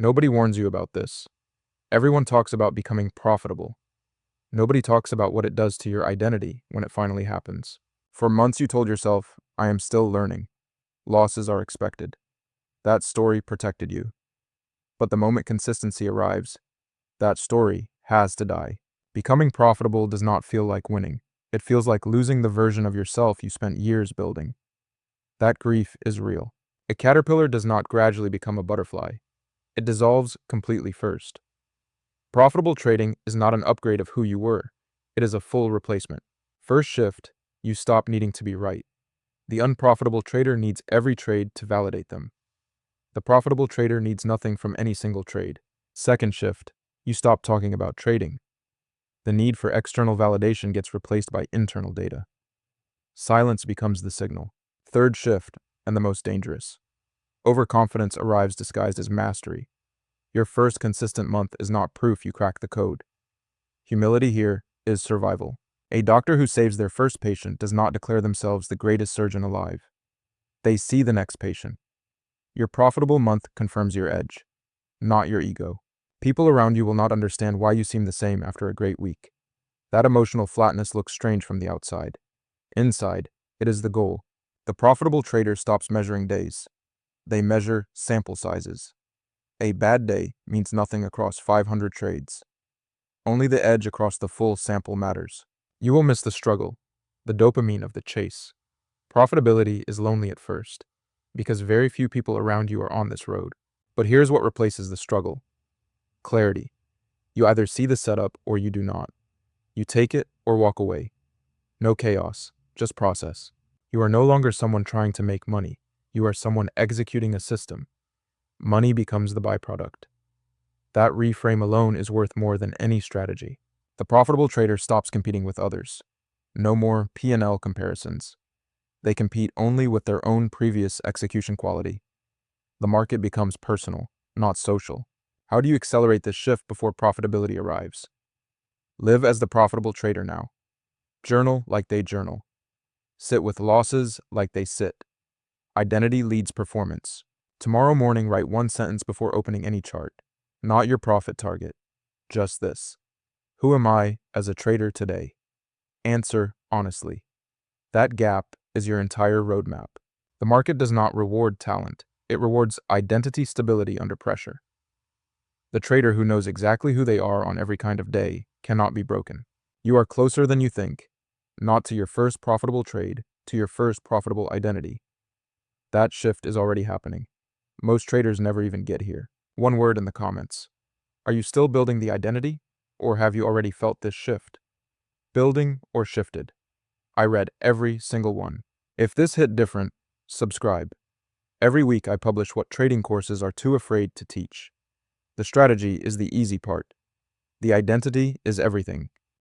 Nobody warns you about this. Everyone talks about becoming profitable. Nobody talks about what it does to your identity when it finally happens. For months you told yourself, I am still learning. Losses are expected. That story protected you. But the moment consistency arrives, that story has to die. Becoming profitable does not feel like winning. It feels like losing the version of yourself you spent years building. That grief is real. A caterpillar does not gradually become a butterfly. It dissolves completely first. Profitable trading is not an upgrade of who you were. It is a full replacement. First shift, you stop needing to be right. The unprofitable trader needs every trade to validate them. The profitable trader needs nothing from any single trade. Second shift, you stop talking about trading. The need for external validation gets replaced by internal data. Silence becomes the signal. Third shift, and the most dangerous. Overconfidence arrives disguised as mastery. Your first consistent month is not proof you cracked the code. Humility here is survival. A doctor who saves their first patient does not declare themselves the greatest surgeon alive. They see the next patient. Your profitable month confirms your edge, not your ego. People around you will not understand why you seem the same after a great week. That emotional flatness looks strange from the outside. Inside, it is the goal. The profitable trader stops measuring days. They measure sample sizes. A bad day means nothing across 500 trades. Only the edge across the full sample matters. You will miss the struggle, the dopamine of the chase. Profitability is lonely at first, because very few people around you are on this road. But here's what replaces the struggle. Clarity. You either see the setup or you do not. You take it or walk away. No chaos, just process. You are no longer someone trying to make money. You are someone executing a system. Money becomes the byproduct. That reframe alone is worth more than any strategy. The profitable trader stops competing with others. No more P&L comparisons. They compete only with their own previous execution quality. The market becomes personal, not social. How do you accelerate this shift before profitability arrives? Live as the profitable trader now. Journal like they journal. Sit with losses like they sit. Identity leads performance. Tomorrow morning, write one sentence before opening any chart. Not your profit target. Just this. Who am I as a trader today? Answer honestly. That gap is your entire roadmap. The market does not reward talent. It rewards identity stability under pressure. The trader who knows exactly who they are on every kind of day cannot be broken. You are closer than you think, not to your first profitable trade, to your first profitable identity. That shift is already happening. Most traders never even get here. One word in the comments. Are you still building the identity, or have you already felt this shift? Building or shifted? I read every single one. If this hit different, subscribe. Every week I publish what trading courses are too afraid to teach. The strategy is the easy part. The identity is everything.